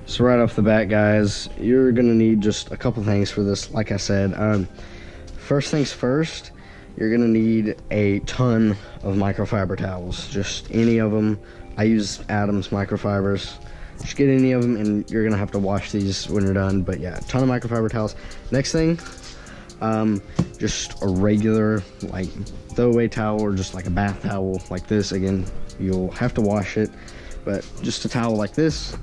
So right off the bat, guys, you're gonna need just a couple things for this. Like I said, first things first, you're gonna need a ton of microfiber towels, just any of them. I use Adams microfibers. Just get any of them, and you're gonna have to wash these when you're done. But yeah, a ton of microfiber towels. Next thing, just a regular like throwaway towel, or just like a bath towel like this. Again, you'll have to wash it, but just a towel like this.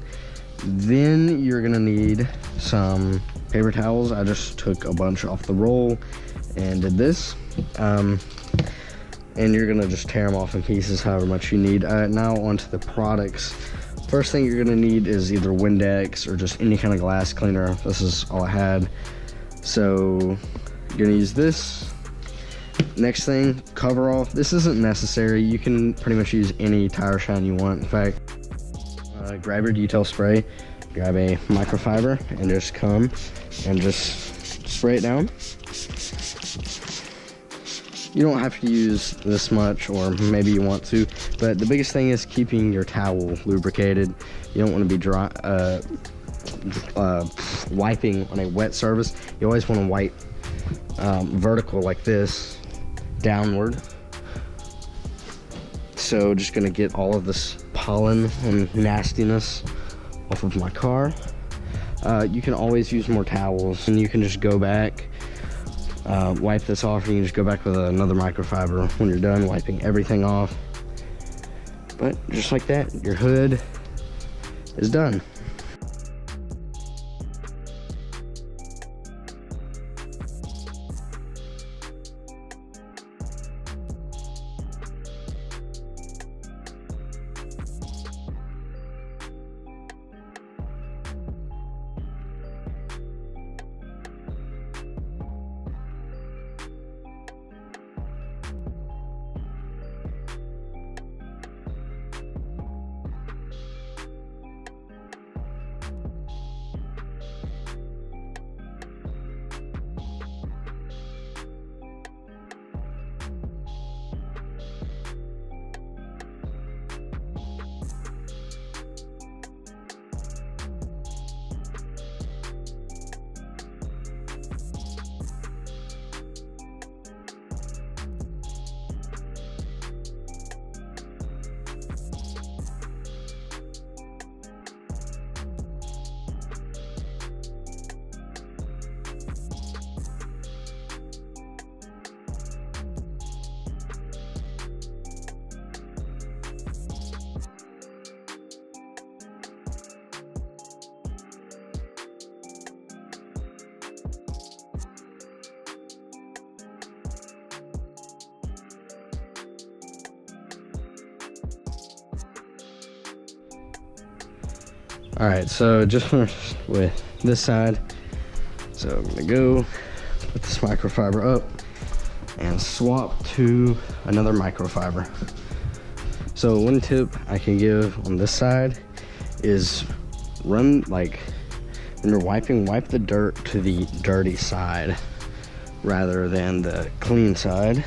Then you're gonna need some paper towels. I just took a bunch off the roll and did this. And you're gonna just tear them off in pieces, however much you need. Now onto the products. First thing you're gonna need is either Windex or just any kind of glass cleaner. This is all I had. So you're gonna use this. Next thing, coverall. This isn't necessary. You can pretty much use any tire shine you want. In fact, grab your detail spray, grab a microfiber, and just come and just spray it down. You don't have to use this much, or maybe you want to, but the biggest thing is keeping your towel lubricated. You don't want to be dry, wiping on a wet surface. You always want to wipe vertical like this, downward. So just gonna get all of this pollen and nastiness off of my car. You can always use more towels, and you can just go back, wipe this off, and you can just go back with another microfiber when you're done wiping everything off. But just like that, your hood is done. All right, so just finished with this side. So I'm gonna go put this microfiber up and swap to another microfiber. So one tip I can give on this side is run, like when you're wiping, wipe the dirt to the dirty side rather than the clean side.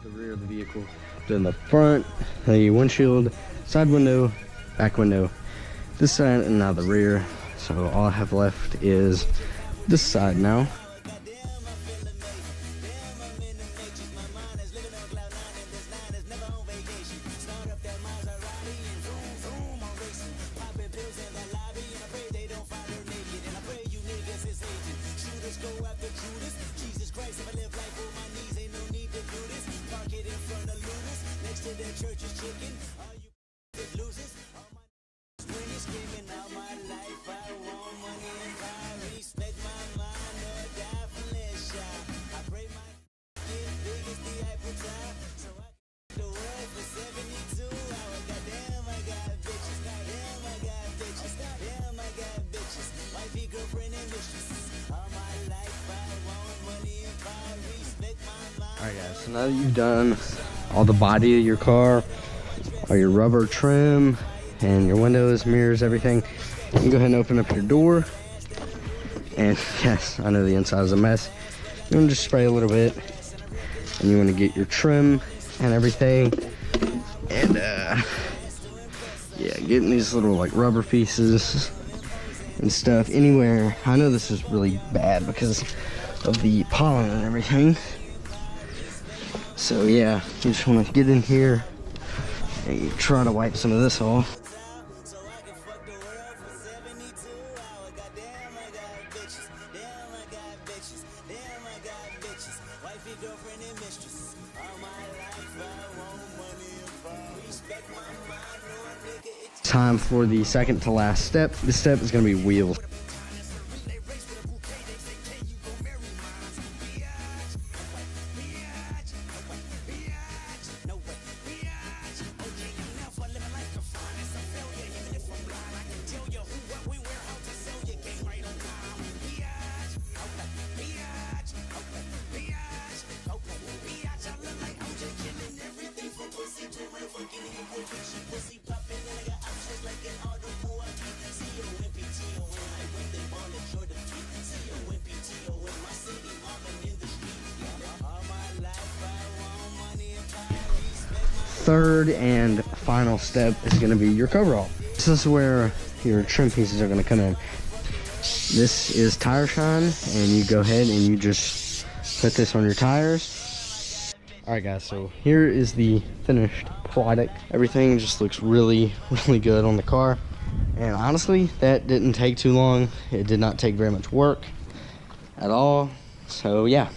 The rear of the vehicle, then the front, the windshield, side window, back window, this side, and now the rear. So all I have left is this side now. Alright guys, so now that you've done all the body of your car, all your rubber trim, and your windows, mirrors, everything, you can go ahead and open up your door. And yes, I know the inside is a mess. You want to just spray a little bit, and you want to get your trim and everything. And yeah, getting these little like rubber pieces and stuff anywhere. I know this is really bad because of the pollen and everything. So yeah, you just want to get in here and you try to wipe some of this off. Time for the second to last step. This step is going to be wheels. Third and final step is going to be your coverall. This is where your trim pieces are going to come in. This is tire shine, and you go ahead and you just put this on your tires. Alright guys, so here is the finished product. Everything just looks really good on the car, and honestly that didn't take too long. It did not take very much work at all. So yeah,